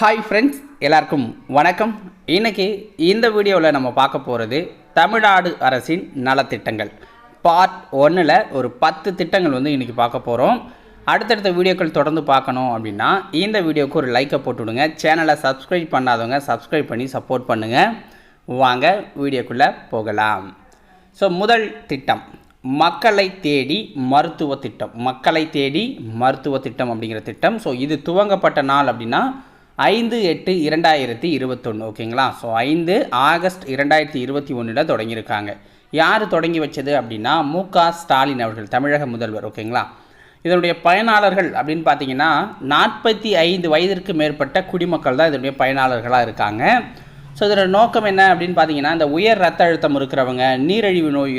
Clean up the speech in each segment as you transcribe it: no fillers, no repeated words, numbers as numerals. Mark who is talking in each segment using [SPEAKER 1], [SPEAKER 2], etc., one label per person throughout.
[SPEAKER 1] Hi friends, எல்லாருக்கும் வணக்கம். இன்றைக்கி இந்த வீடியோவில் நம்ம பார்க்க போகிறது தமிழ்நாடு அரசின் நலத்திட்டங்கள் பார்ட் 1ல் ஒரு 10 திட்டங்கள் இன்றைக்கி பார்க்க போகிறோம். அடுத்தடுத்த வீடியோக்கள் தொடர்ந்து பார்க்கணும் அப்படின்னா இந்த வீடியோவுக்கு ஒரு லைக்கை போட்டுவிடுங்க. சேனலை சப்ஸ்கிரைப் பண்ணாதவங்க சப்ஸ்கிரைப் பண்ணி சப்போர்ட் பண்ணுங்கள். வாங்க வீடியோக்குள்ளே போகலாம். ஸோ முதல் திட்டம் மக்களை தேடி மருத்துவ திட்டம். மக்களை தேடி மருத்துவ திட்டம் அப்படிங்கிற திட்டம். ஸோ இது துவங்கப்பட்ட நாள் அப்படின்னா 5/8/2021 ஓகேங்களா. So 5 August 2021 தொடங்கியிருக்காங்க. யார் தொடங்கி வச்சது அப்படின்னா மு.க. ஸ்டாலின் அவர்கள், தமிழக முதல்வர். ஓகேங்களா. இதனுடைய பயனாளர்கள் அப்படின்னு பார்த்தீங்கன்னா 45 வயதிற்கு மேற்பட்ட குடிமக்கள் தான் இதனுடைய பயனாளர்களாக இருக்காங்க. ஸோ இதோட நோக்கம் என்ன அப்படின்னு பார்த்தீங்கன்னா, இந்த உயர் ரத்த அழுத்தம் இருக்கிறவங்க, நீரிழிவு நோய்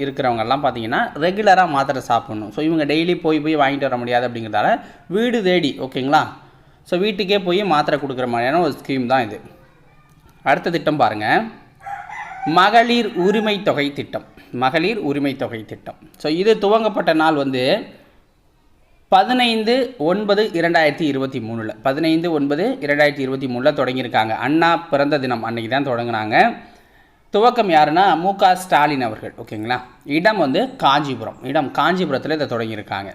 [SPEAKER 1] இருக்கிறவங்கெல்லாம் பார்த்தீங்கன்னா ரெகுலராக மாத்திரை சாப்பிடணும். ஸோ இவங்க டெய்லி போய் வாங்கிட்டு வர முடியாது அப்படிங்கிறதால வீடு தேடி, ஓகேங்களா, ஸோ வீட்டுக்கே போய் மாத்திரை கொடுக்குற மாதிரியான ஒரு ஸ்கீம் தான் இது. அடுத்த திட்டம் பாருங்கள், மகளிர் உரிமை தொகை திட்டம். மகளிர் உரிமை தொகை திட்டம். ஸோ இது துவங்கப்பட்ட நாள் 15/9/2023 15/9/2023 தொடங்கியிருக்காங்க. அண்ணா பிறந்த தினம் அன்றைக்கி தான் தொடங்கினாங்க. துவக்கம் யாருன்னா மு.க. ஸ்டாலின் அவர்கள். ஓகேங்களா. இடம் காஞ்சிபுரத்தில் இதை தொடங்கியிருக்காங்க.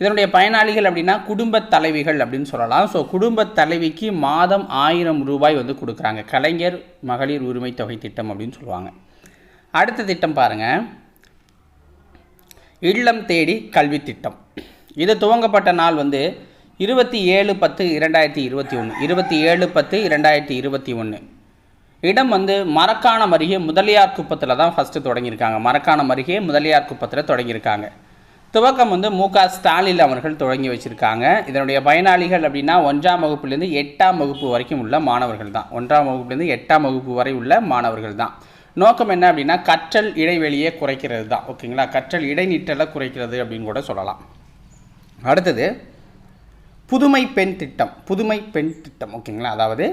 [SPEAKER 1] இதனுடைய பயனாளிகள் அப்படின்னா குடும்ப தலைவிகள் அப்படின்னு சொல்லலாம். ஸோ குடும்ப தலைவிக்கு மாதம் 1000 ரூபாய் கொடுக்குறாங்க. கலைஞர் மகளிர் உரிமை தொகை திட்டம் அப்படின்னு சொல்லுவாங்க. அடுத்த திட்டம் பாருங்கள், இல்லம் தேடி கல்வி திட்டம். இது துவங்கப்பட்ட நாள் 27/10/2021 27/10/2021. இடம் மரக்காணம் அருகே முதலியார் குப்பத்தில் தான் ஃபஸ்ட்டு தொடங்கியிருக்காங்க. மரக்காணம் அருகே முதலியார் குப்பத்தில் தொடங்கியிருக்காங்க. துவக்கம் மு.க. ஸ்டாலின் அவர்கள் தொடங்கி வச்சுருக்காங்க. இதனுடைய பயனாளிகள் அப்படின்னா 1ஆம் வகுப்புலேருந்து 8ஆம் வகுப்பு வரைக்கும் உள்ள மாணவர்கள் தான். 1ஆம் வகுப்புலேருந்து 8ஆம் வகுப்பு வரை உள்ள மாணவர்கள் தான். நோக்கம் என்ன அப்படின்னா கற்றல் இடைவெளியை குறைக்கிறது தான். ஓகேங்களா. கற்றல் இடைநிற்றலை குறைக்கிறது அப்படின்னு கூட சொல்லலாம். அடுத்தது புதுமை பெண் திட்டம். புதுமை பெண் திட்டம். ஓகேங்களா. அதாவது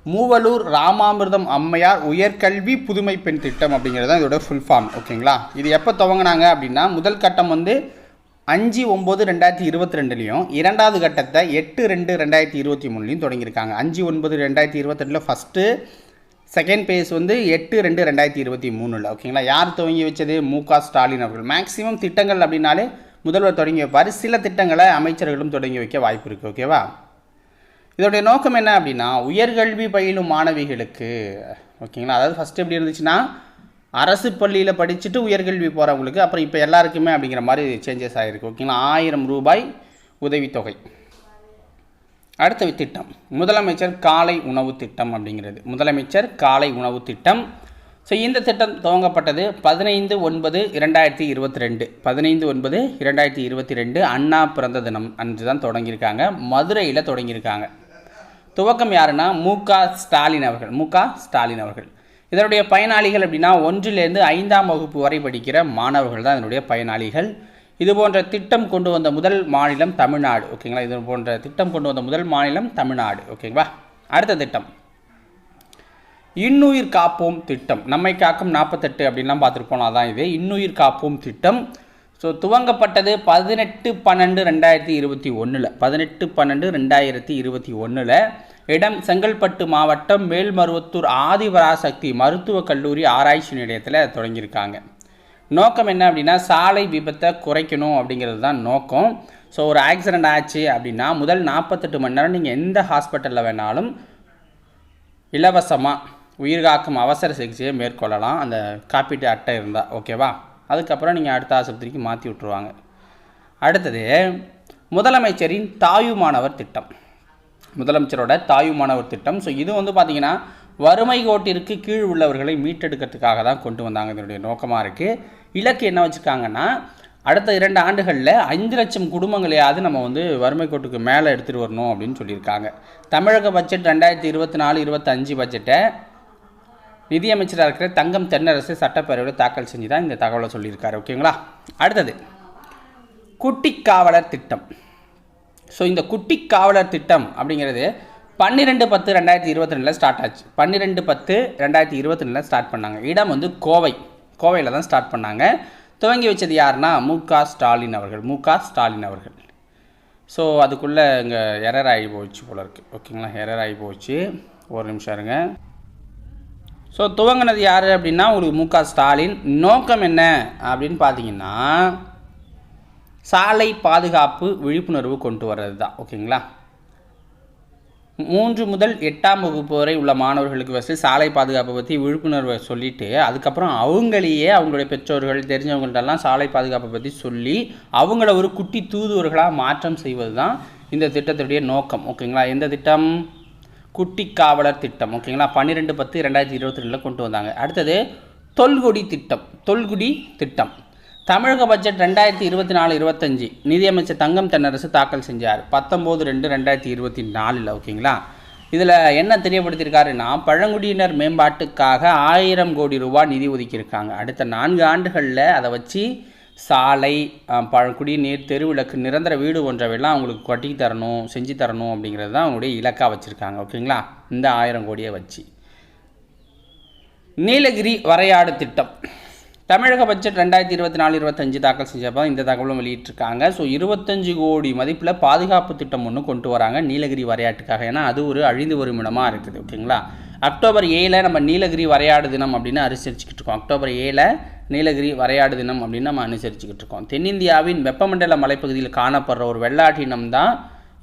[SPEAKER 1] மூவலூர் ராமாமிர்தம் அம்மையார் உயர்கல்வி புதுமை பெண் திட்டம் அப்படிங்கிறது தான் இதோட ஃபுல் ஃபார்ம். ஓகேங்களா. இது எப்போ துவங்கினாங்க அப்படின்னா முதல் கட்டம் 5/9/2022 இரண்டாவது கட்டத்தை 8/2/2023 தொடங்கியிருக்காங்க. 5/9/2022 ஃபஸ்ட்டு, செகண்ட் பேஸ் 8/2/2023. ஓகேங்களா. யார் துவங்கி வச்சது? மு.க. ஸ்டாலின் அவர்கள். மேக்ஸிமம் திட்டங்கள் அப்படின்னாலே முதல்வர் தொடங்கி வைப்பார். சில திட்டங்களை அமைச்சர்களும் தொடங்கி வைக்க வாய்ப்பு இருக்குது. ஓகேவா. இதோடைய நோக்கம் என்ன அப்படின்னா உயர்கல்வி பயிலும் மாணவிகளுக்கு, ஓகேங்களா, அதாவது ஃபஸ்ட்டு எப்படி இருந்துச்சுன்னா அரசு பள்ளியில் படிச்சுட்டு உயர்கல்வி போகிறவங்களுக்கு, அப்புறம் இப்போ எல்லாருக்குமே அப்படிங்கிற மாதிரி சேஞ்சஸ் ஆகிருக்கு. ஓகேங்களா. 1000 ரூபாய் உதவித்தொகை. அடுத்த திட்டம் முதலமைச்சர் காலை உணவு திட்டம் அப்படிங்கிறது. முதலமைச்சர் காலை உணவு திட்டம். ஸோ இந்த திட்டம் துவங்கப்பட்டது 15/9/2022 15/9/2022 அண்ணா பிறந்த தினம் அன்று தான் தொடங்கியிருக்காங்க. மதுரையில் தொடங்கியிருக்காங்க. துவக்கம் யாருன்னா மு.க. ஸ்டாலின் அவர்கள். மு.க. ஸ்டாலின் அவர்கள். இதனுடைய பயனாளிகள் அப்படின்னா 1லேருந்து 5ஆம் வகுப்பு வரை படிக்கிற மாணவர்கள் தான் இதனுடைய பயனாளிகள். இது போன்ற திட்டம் கொண்டு வந்த முதல் மாநிலம் தமிழ்நாடு. ஓகேங்களா. இது போன்ற திட்டம் கொண்டு வந்த முதல் மாநிலம் தமிழ்நாடு. ஓகேங்களா. அடுத்த திட்டம் இன்னுயிர் காப்போம் திட்டம். நம்மை காக்கும் 48 அப்படின்லாம் பார்த்துருப்போம். அதான் இது இன்னுயிர் காப்போம் திட்டம். ஸோ துவங்கப்பட்டது 18/12/2021 18/12/2021. இடம் செங்கல்பட்டு மாவட்டம் மேல்மருவத்தூர் ஆதிபராசக்தி மருத்துவக் கல்லூரி ஆராய்ச்சி நிலையத்தில் தொடங்கியிருக்காங்க. நோக்கம் என்ன அப்படின்னா சாலை விபத்தை குறைக்கணும் அப்படிங்கிறது தான் நோக்கம். ஸோ ஒரு ஆக்சிடெண்ட் ஆச்சு அப்படின்னா முதல் 48 மணி நேரம் நீங்கள் எந்த ஹாஸ்பிட்டலில் வேணாலும் இலவசமாக உயிர்காக்கும் அவசர சிகிச்சையை மேற்கொள்ளலாம், அந்த காப்பீட்டு அட்டை இருந்தால். ஓகேவா. அதுக்கப்புறம் நீங்கள் அடுத்த ஆஸ்பத்திரிக்கு மாற்றி விட்ருவாங்க. அடுத்தது முதலமைச்சரின் தாயுமானவர் திட்டம். முதலமைச்சரோட தாயுமானவர் திட்டம். ஸோ இது பார்த்திங்கன்னா வறுமை கோட்டிற்கு கீழ் உள்ளவர்களை மீட்டெடுக்கிறதுக்காக தான் கொண்டு வந்தாங்க. இதனுடைய நோக்கமாக இருக்குது. இலக்கு என்ன வச்சுருக்காங்கன்னா அடுத்த 2 ஆண்டுகளில் 5 லட்சம் குடும்பங்களையாவது நம்ம வறுமை கோட்டுக்கு மேலே எடுத்துகிட்டு வரணும் அப்படின்னு சொல்லியிருக்காங்க. தமிழக பட்ஜெட் 2024-25 பட்ஜெட்டை நிதியமைச்சராக இருக்கிற தங்கம் தென்னரசு சட்டப்பேரவையில் தாக்கல் செஞ்சு தான் இந்த தகவலை சொல்லியிருக்காரு. ஓகேங்களா. அடுத்தது குட்டி காவலர் திட்டம். ஸோ இந்த குட்டி காவலர் திட்டம் அப்படிங்கிறது 12/10/2022 ஸ்டார்ட் ஆச்சு. 12/10/2022 ஸ்டார்ட் பண்ணாங்க. இடம் கோவையில் தான் ஸ்டார்ட் பண்ணாங்க. துவங்கி வச்சது யாருன்னா மு.க. ஸ்டாலின் அவர்கள். மு.க. ஸ்டாலின் அவர்கள். ஸோ அதுக்குள்ளே இங்கே எரர் ஆகி போச்சு போல இருக்குது. ஓகேங்களா, எரர் ஆகி போச்சு. ஒரு நிமிஷம் இருங்க. ஸோ துவங்கினது யார் அப்படின்னா உங்களுக்கு மு.க. ஸ்டாலின். நோக்கம் என்ன அப்படின்னு பார்த்தீங்கன்னா சாலை பாதுகாப்பு விழிப்புணர்வு கொண்டு வர்றது தான். ஓகேங்களா, 3 முதல் 8ஆம் வகுப்பு வரை உள்ள மாணவர்களுக்கு ஃபஸ்ட்டு சாலை பாதுகாப்பை பற்றி விழிப்புணர்வை சொல்லிவிட்டு அதுக்கப்புறம் அவங்களையே அவங்களுடைய பெற்றோர்கள் தெரிஞ்சவங்கள்ட்டெல்லாம் சாலை பாதுகாப்பை பற்றி சொல்லி அவங்கள ஒரு குட்டி தூதுவர்களாக மாற்றம் செய்வது தான் இந்த திட்டத்துடைய நோக்கம். ஓகேங்களா, எந்த திட்டம்? குட்டி காவலர் திட்டம். ஓகேங்களா, 12/10/2022 கொண்டு வந்தாங்க. அடுத்தது தொல்குடி திட்டம். தொல்குடி திட்டம் தமிழக பட்ஜெட் 2024-25 நிதியமைச்சர் தங்கம் தென்னரசு தாக்கல் செஞ்சார் 19/2/2024. ஓகேங்களா, இதில் என்ன தெரியப்படுத்தியிருக்காருன்னா பழங்குடியினர் மேம்பாட்டுக்காக 1000 கோடி ரூபாய் நிதி ஒதுக்கியிருக்காங்க. அடுத்த 4 ஆண்டுகளில் அதை வச்சு சாலை, குடிநீர், தெருவிளக்கு, நிரந்தர வீடு போன்றவையெல்லாம் அவங்களுக்கு கட்டி தரணும், செஞ்சு தரணும் அப்படிங்கிறது தான் அவங்களுடைய இலக்காக வச்சுருக்காங்க. ஓகேங்களா, இந்த 1000 கோடியை வச்சு. நீலகிரி வரையாடு திட்டம் தமிழக பட்ஜெட் 2024-25 தாக்கல் செஞ்சப்போ இந்த தகவலும் வெளியிட்டிருக்காங்க. ஸோ 25 கோடி மதிப்பில் பாதுகாப்பு திட்டம் ஒன்று கொண்டு வராங்க நீலகிரி வரையாட்டுக்காக. ஏன்னா அது ஒரு அழிந்து வரும் இடமாக இருக்குது. ஓகேங்களா, அக்டோபர் 7 நம்ம நீலகிரி வரையாடு தினம் அப்படின்னு அனுசரிச்சுக்கிட்டு இருக்கோம். அக்டோபர் 7 நீலகிரி வரையாடு தினம் அப்படின்னு நம்ம அனுசரிச்சுக்கிட்டு இருக்கோம். தென்னிந்தியாவின் வெப்பமண்டல மலைப்பகுதியில் காணப்படுற ஒரு வெள்ளாட்டினம் தான்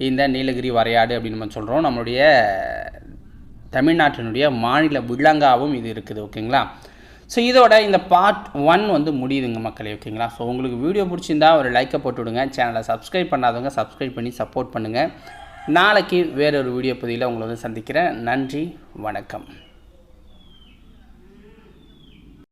[SPEAKER 1] இந்த நீலகிரி வரையாடு அப்படின்னு நம்ம சொல்கிறோம். நம்மளுடைய தமிழ்நாட்டினுடைய மாநில விலங்காகவும் இது இருக்குது. ஓகேங்களா, ஸோ இதோட இந்த பார்ட் 1 வந்து முடியுதுங்க மக்களே. ஓகேங்களா, ஸோ உங்களுக்கு வீடியோ பிடிச்சிருந்தா ஒரு லைக்கை போட்டு விடுங்க. சேனலை சப்ஸ்கிரைப் பண்ணாதவங்க சப்ஸ்கிரைப் பண்ணி சப்போர்ட் பண்ணுங்கள். நாளைக்கு வேறொரு வீடியோ பதிவில் உங்களை வந்து சந்திக்கிறேன். நன்றி, வணக்கம்.